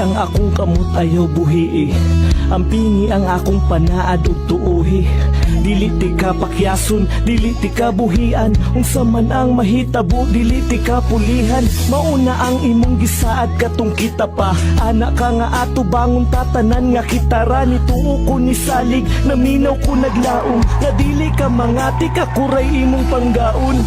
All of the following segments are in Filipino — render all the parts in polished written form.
ang akong kamot ayaw buhi. Ang pingi ang akong panaad ug tuuhi. Dili ti ka pakyason, dili ti ka buhian. Unsa man ang mahitabo, dili ti ka pulihan. Mauna ang imong gisaad katong kita pa. Anak ka nga ato bangon tatanan nga kitara. Nituo ko ni salig, naminaw ko naglaom. Nga dili ka mangati ka kuray imong panggaon.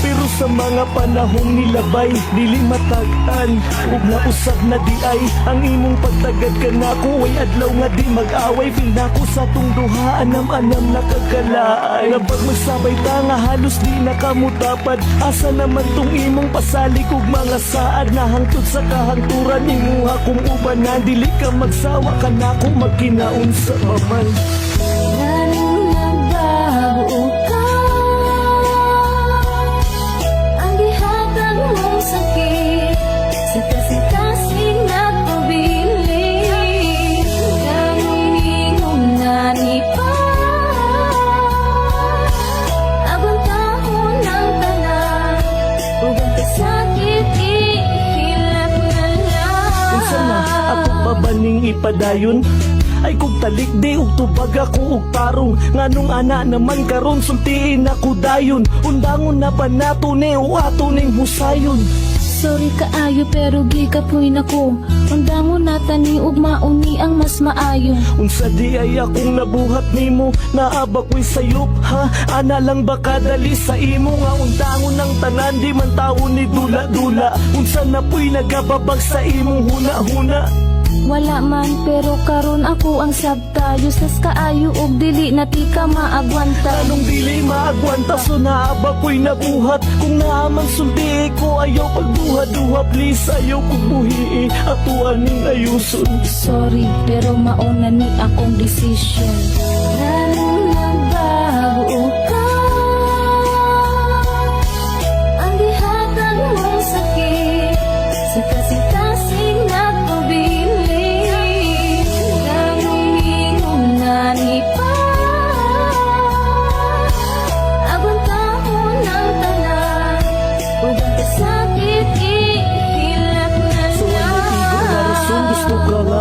Pero sa mga panahong nilabay, dili matag-an ug nausab na di ay ang imong pagtagad ka nako. Way adlaw nga di mag-away, feel nako sa tong duha. Anam-anam na kagalaay. Napag magsabay ta nga halos di nakamutapad. Asa naman tong imong pasalig ug mga saad. Nahangtod sa kahangturan imong akong ubanan. Dili ka magsawa ka nako magkinaon sa maman. Baning ipadayon ay kung talik di ug tubag ako ug tarong. Nganong ana naman karon sultiin ako dayon. Undangon na pa nato ni o ato ning husayon. Sorry kaayo pero gikapoy nako. Undangon nata ni ug mauni ang mas maayo. Unsa di ay akong nabuhat nimo, naaba ko'y sayop ha. Ana lang ba kadali sa imo nga undangon ng tanan. Di man tawo ni dula-dula. Unsa na po'y nagababag sa imong huna-huna. Wala man pero karon ako ang sabtayo. Sas kaayo og dili na ti ka maagwanta. Anong dili maagwanta so naaba ko'y nabuhat. Kung naaman sulti ko ayaw pagduha-duha. Please ayaw kong buhi ato aning ayuson. Sorry pero mauna ni akong decision. Nagbago ka. Ang gihatag mong sakit sa kasing-kasing na tubig.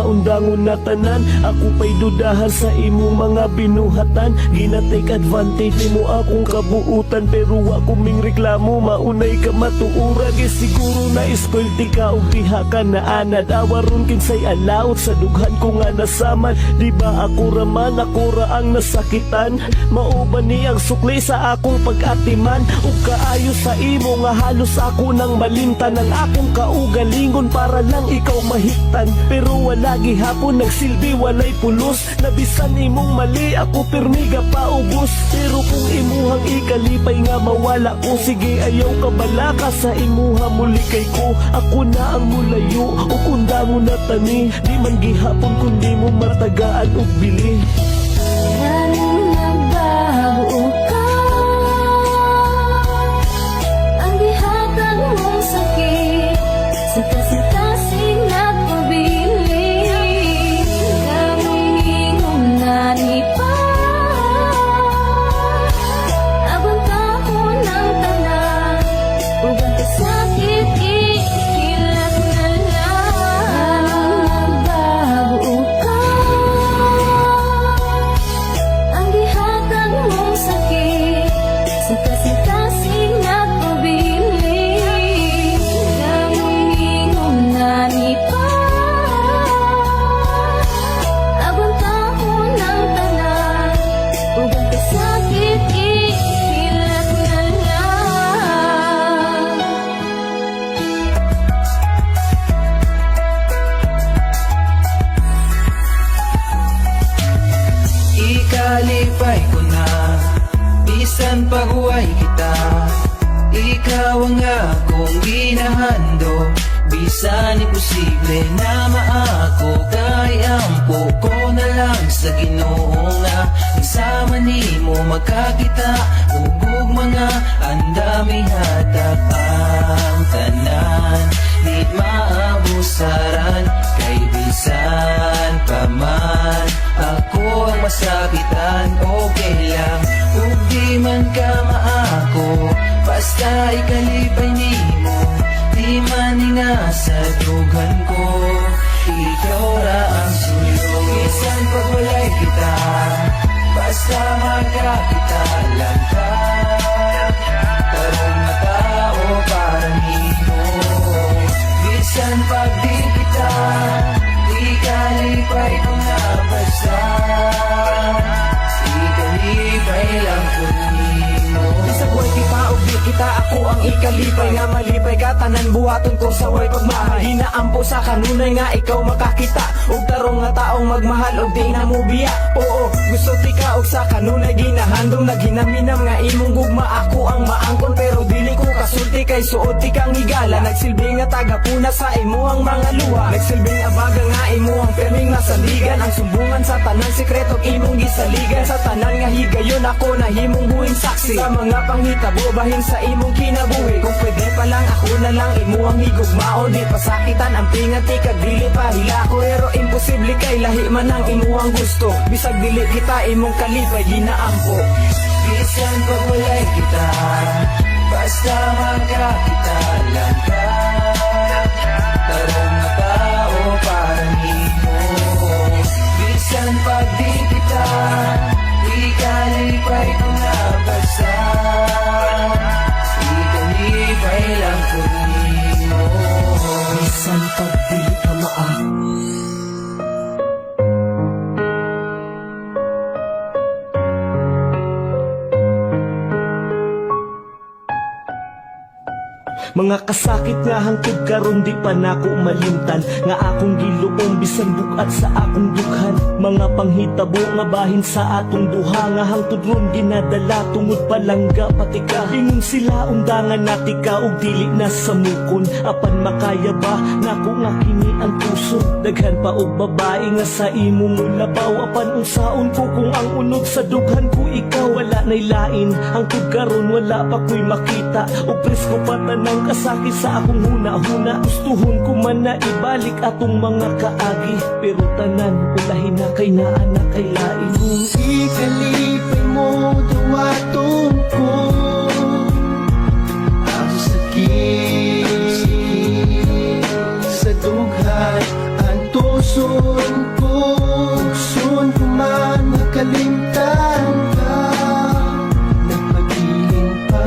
Undangon na tanan, ako pa'y dudahan sa imong mga binuhatan. Ginatake advantage mo akong kabuutan, pero ako ming reklamo, maunay ka matuurag. Siguro na iskwelti ka o diha ka na anad. Awaron kinsay alaot sa dughan ko nga nasaman. Di ba ako raman, ako ra ang nasakitan. Mauban ni ang sukli sa akong pag-atiman. Ug kaayo sa imo nga halos ako nang malimtan. Ang akong kaugalingon para lang ikaw mahiktan. Pero wala gihapon nagsilbi, walay pulos. Nabisan imong mali, ako pirmiga paubos. Pero kung imuhang ikalipay nga mawala ko, sige ayaw ka balaka sa imuha mulikay ko. Ako na ang mulayo o kunda mo na tani. Di man gihapon kundi mo matagaan o bili. Nagbago ka. Ang gihatag mong sakit sa kasing-kasing na pabili. Ikalipay ko na, bisan paghuway kita. Ikaw ang akong ginahando, bisan imposible na maako. Kay ampo ko na lang sa Ginoo nga nagsama nimo magkakita. Ug mga andami hatag ang tanan, di maabusaran. Kay bisan pa man ako ang masakitan, okay lang. Ug di man ka maako, basta ikalipay nimo. Di man nga sa dugan ko, ikaw ra ang suyo. Bisan pag walay kita, basta magkakita lang ka. Tarong na tao para nino. Bisan pag di kita, di kalipay ko na basta. Di kalipay lang ko nino. Sa buhay kita o di kita, ako ang ikalipay nga malipay ka. Tanan buhaton ko sa way pagmahal. Hinaampo sa kanunay nga ikaw makakita. Og tarong nga taong magmahal og di na mo biya. Oo, gusto tika og sa kanunay ginahandong. Naginaminam nga imong gugma, ako ang maangkon. Pero dili ko kasulti kay suot tikang higala. Nagsilbi nga tagapuna sa imuhang mga luha. Nagsilbing abaga nga imuhang perming nasaligan. Ang sumbungan sa tanang sekreto imong gisaligan. Sa tanan nga higayon ako na himong buhing saksi. Sa mga panghitabo bahin sa imong kinabuhi. Kung pwede pa lang ako na lang imuhang higugmao. Di pasakitan ang pingati kag dili pa hilako. Pero imposible kay lahi man ang imuhang gusto. Bisag dili kita imong kalipay ginaampo. Bisan pag walay kita, basta magkakita lang ka. Tarong na tao para nino. Bisan pag di kita, di kalipay ko na basta. Di kalipay lang ko nino. Bisan pag dili ka maang. Mga kasakit nga hangtod karon di pa nako malimtan. Nga akong giluom bisan bukat sa akong dughan. Mga panghitabo nga bahin sa atong duha. Nga hangtod ron ginadala tungod palangga pati ka. Ingon sila undangan nati ka og dili na samukon. Apan makaya ba nako nga kini ang puso. Daghan pa og babae nga sa imong labaw. Apan unsaon ko kung ang unod sa dughan ko ikaw. Wala nay lain hangtod karon wala pa ko'y makita. Og presko pa tanang kasakit sa akong huna-huna. Gustuhon ko man na ibalik atong mga kaagi. Pero tanan ulahin na kay naa na kay lain. Kung ikalipay mo duwaton ko ang sakit sa dughan. Ang tuson ko, gusto ko man makalimtan ka. Nagpagiling pa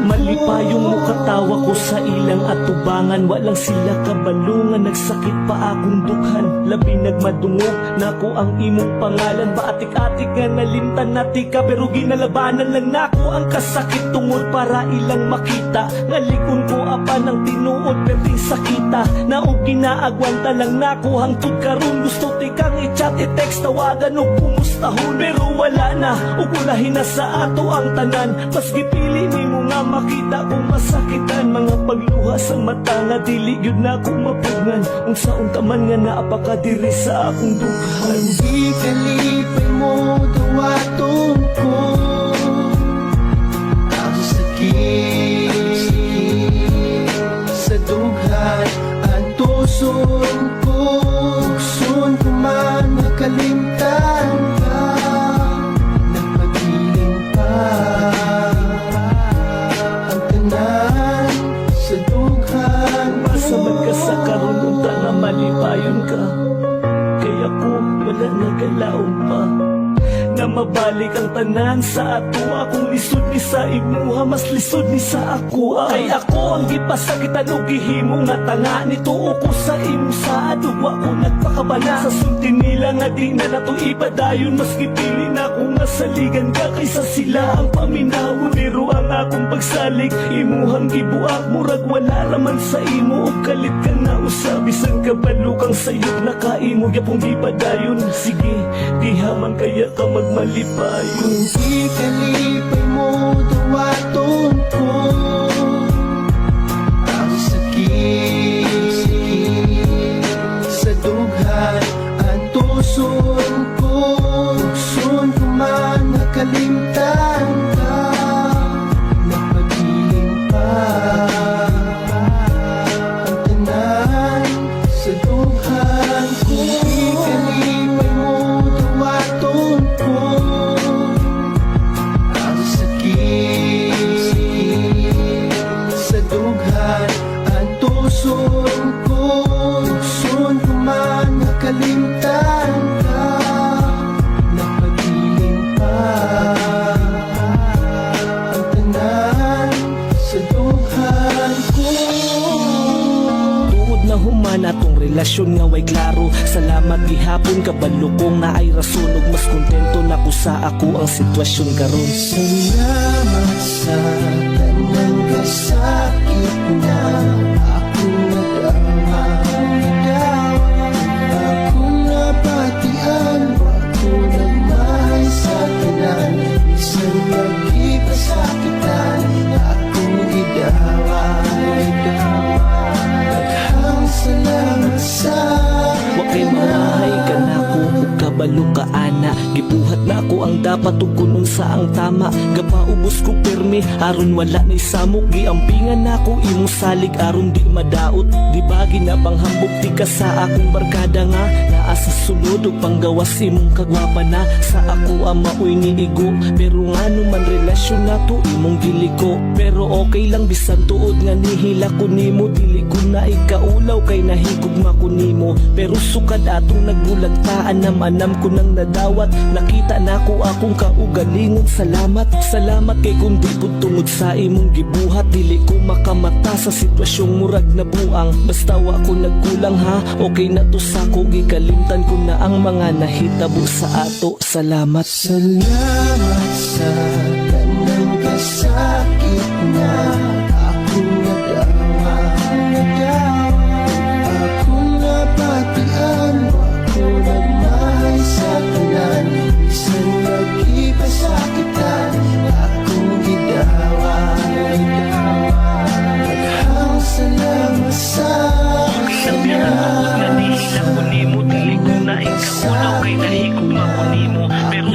Malipayong mukatawa ko sa ilang atubangan. Walang sila kabalungan, nagsakit pa akong dughan. Labi nagmadungog, nako ang imong pangalan. Baatik-atik nga nalimtan nati ka. Pero ginalabanan lang nako ang kasakit tungod para ilang makita. Ngalikon ko apan ang tinuod perting sakita. Naog ginaagwanta lang nako hangtod karon. Gusto tikang i-chat, i-text, tawagan o kumustahon. Pero wala na, ugulahin na sa ato ang tanan. Mas gipili ni mo nga makita kung masakitan. Mga pagluha sa mata nga dili yun na kung mapugngan. Kung saon taman nga naapakadiri sa akong dughan. Di kalipay mo duwaton ko ang sakit sa dughan. Ang tuson ko, gusto ko man makalimtan ka. Nagpagiling pa ang tanan sa dughan. Basta magkasa karon unta na malipayon ka. Kaya ko wala nagalaon pa na mabalik ang tanan sa ato. Akong lisod ni sa imuha, mas lisod ni sa ako. Ay ako ang gipasakitan o gihimo nga tanga. Nituo ko sa imo sa adugwa ko nagpakabana. Sa sulti nila nga di na nato ipadayon. Mas gipili na ko nga saligan ka kaysa sila ang paminawon. Pero ang akong pagsalig imuhang gibuak. Murag wala raman sa imo o kalit ka na usab. Bisan kabalo kang sayop na kaimo yapong ipadayon. Sige, diha man kaya ka magmalipayon. Kung ikalipay mo duwaton ko ang sakit sa dughan. Ang tuson ko, gusto ko man makalimtan ka. Nagpagiling pa ang tanan sa dughan. Kung ikalipay mo duwaton ko ang relasyon nga way klaro. Salamat gihapon kabalo kong na ay rason, ug mas kontento na ko sa ako ang sitwasyon karon. Salamat sa tanang kasakit na akong nadama. Akong napatian, ako nagmahal sa tanan. Bisan magkipasakitan, akong idaway. Daghang salamat sa Wa kay mahay ka na ko ug kabalo ka ana. Gibuhat na ako ang dapat ug kunon sa ang tama. Gapaubos ko permi aron wala nay samok. Giampingan nako imong salig aron di madaot. Di ba ginapanghambog ti ka sa akong barkada nga naa sa sulod ug panggawas imong kagwapa na. Sa ako ang maoy niigo, pero ngano man relasyon nato imong giliko. Pero okay lang bisan tuod nga nihila ko nimo. Dili ko na ikaulaw kay nahigugma ko nimo. Pero sukad atong nagbulagtaan, anam ko nang nadawat. Nakita na ko akong kaugalingon. Salamat, salamat kay kung di pud tungod sa imong gibuhat. Dili ko makamata sa sitwasyong murag na buang. Basta wa ko nagkulang ha, okay na to sa ko. Gikalimtan ko na ang mga nahitabo sa ato. Salamat. Salamat sa tanang kasakit na akong nadama. Akong napatian, ako nagmahal sa tanan. Bisan magkipasakitan, akong idaway. Daghang salamat sa Nahihila ko nimo, dili ko na ikaulaw kay nahigugma ko nimo. Pero